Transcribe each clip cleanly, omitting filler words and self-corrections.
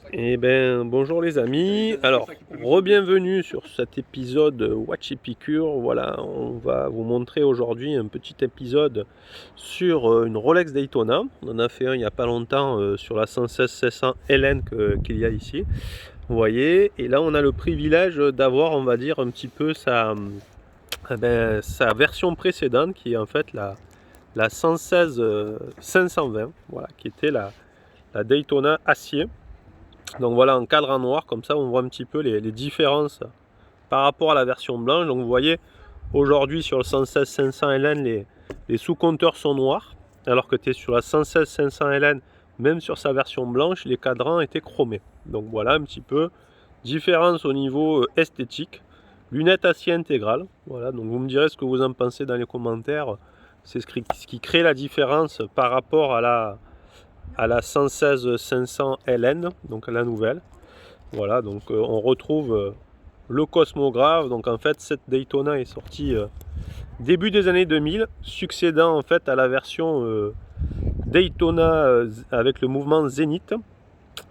Eh ben, bonjour les amis. Alors, re-bienvenue sur cet épisode Watch Epicure. Voilà, on va vous montrer aujourd'hui un petit épisode sur une Rolex Daytona. On en a fait un il n'y a pas longtemps sur la 116-600 LN qu'il y a ici. Vous voyez, et là on a le privilège d'avoir, on va dire, un petit peu sa version précédente qui est en fait la 116 520, voilà, qui était la Daytona acier. Donc voilà, en cadre en noir, comme ça on voit un petit peu les différences par rapport à la version blanche. Donc vous voyez, aujourd'hui sur le 116-500 LN, les sous-compteurs sont noirs, alors que tu es sur la 116-500 LN, même sur sa version blanche, les cadrans étaient chromés. Donc voilà un petit peu, différence au niveau esthétique. Lunettes acier intégrales, voilà, donc vous me direz ce que vous en pensez dans les commentaires. C'est ce qui crée la différence par rapport à la 116-500 LN, donc la nouvelle. Voilà, donc on retrouve le Cosmographe. Donc en fait, cette Daytona est sortie début des années 2000, succédant en fait à la version Daytona avec le mouvement Zénith,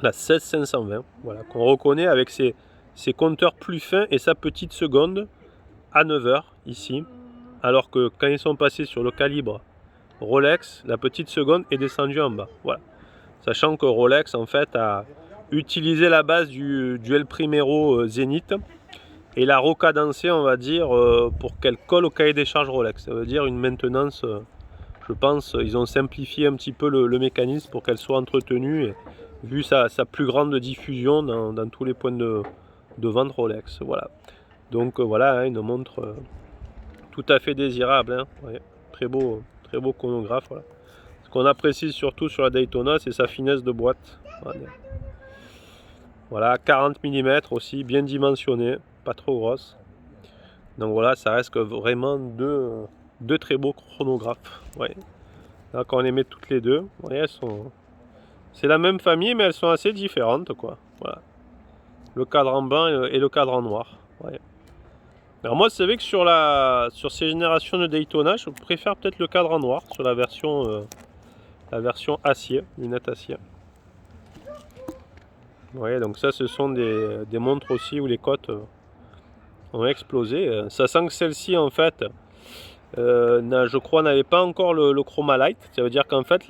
la 16520, voilà, qu'on reconnaît avec ses compteurs plus fins et sa petite seconde à 9 heures ici, alors que quand ils sont passés sur le calibre Rolex, la petite seconde est descendue en bas. Voilà. Sachant que Rolex en fait a utilisé la base du El Primero Zénith et l'a recadencé, on va dire, pour qu'elle colle au cahier des charges Rolex. Ça veut dire une maintenance, je pense, ils ont simplifié un petit peu le mécanisme pour qu'elle soit entretenue, et, vu sa plus grande diffusion dans tous les points de vente Rolex. Voilà. Donc voilà, hein, une montre tout à fait désirable. Hein. Ouais. Très beau chronographe. Voilà. Ce qu'on apprécie surtout sur la Daytona, c'est sa finesse de boîte. Voilà, 40 mm aussi, bien dimensionné, pas trop grosse. Donc voilà, ça reste vraiment deux très beaux chronographes. Ouais. Là, quand on les met toutes les deux, vous voyez, c'est la même famille, mais elles sont assez différentes, quoi. Voilà. Le cadre en blanc et le cadre en noir. Ouais. Alors moi, c'est vrai que sur ces générations de Daytona, je préfère peut-être le cadre en noir sur la version acier, lunette acier. Vous voyez, donc ça, ce sont des montres aussi où les cotes ont explosé. Sachant que celle-ci, en fait, je crois, n'avait pas encore le Chroma Light. Ça veut dire qu'en fait,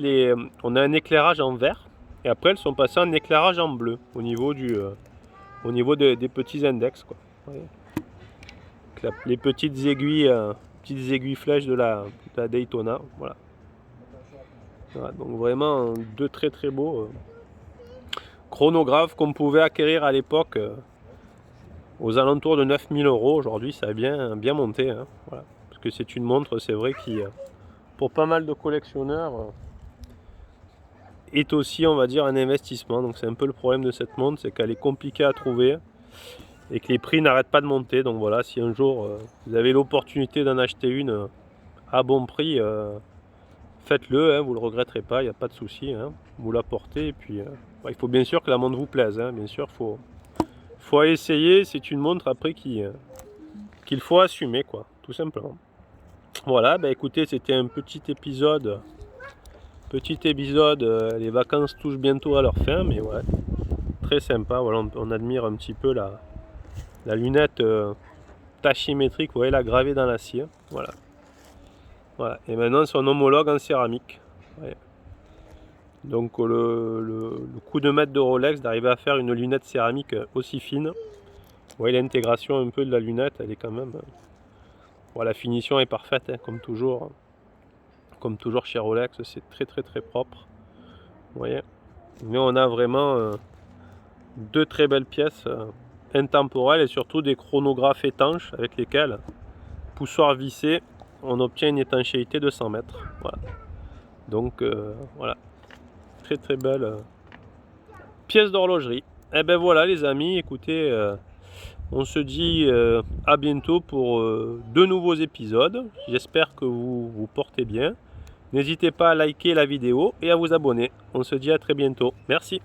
on a un éclairage en vert. Et après, elles sont passées en éclairage en bleu au niveau des petits index, quoi. Vous voyez, les petites aiguilles flèches de la Daytona. Voilà. Voilà, donc vraiment deux très très beaux chronographes qu'on pouvait acquérir à l'époque aux alentours de 9000 euros. Aujourd'hui, ça a bien monté. Hein. Voilà. Parce que c'est une montre, c'est vrai, qui, pour pas mal de collectionneurs, est aussi, on va dire, un investissement. Donc c'est un peu le problème de cette montre, c'est qu'elle est compliquée à trouver et que les prix n'arrêtent pas de monter. Donc voilà, si un jour vous avez l'opportunité d'en acheter une à bon prix, faites-le, hein, vous ne le regretterez pas, il n'y a pas de souci. Hein. Vous la portez et puis il faut bien sûr que la montre vous plaise. Hein. Bien sûr, faut essayer. C'est une montre après qu'il faut assumer, quoi, tout simplement. Voilà, bah écoutez, c'était un petit épisode. Les vacances touchent bientôt à leur fin, mais ouais, très sympa. Voilà, on admire un petit peu la lunette tachymétrique, vous voyez, la gravée dans l'acier. Voilà. Voilà. Et maintenant, son homologue en céramique. Ouais. Donc, le coup de maître de Rolex d'arriver à faire une lunette céramique aussi fine. Vous voyez l'intégration un peu de la lunette, elle est quand même. Voilà, la finition est parfaite, hein, comme toujours. Comme toujours chez Rolex, c'est très très très propre. Vous voyez. Mais on a vraiment deux très belles pièces intemporelles et surtout des chronographes étanches avec lesquels, poussoir vissé, on obtient une étanchéité de 100 mètres. Voilà. Donc voilà, très très belle pièce d'horlogerie. Et ben voilà les amis, écoutez, on se dit à bientôt pour de nouveaux épisodes. J'espère que vous vous portez bien. N'hésitez pas à liker la vidéo et à vous abonner. On se dit à très bientôt. Merci.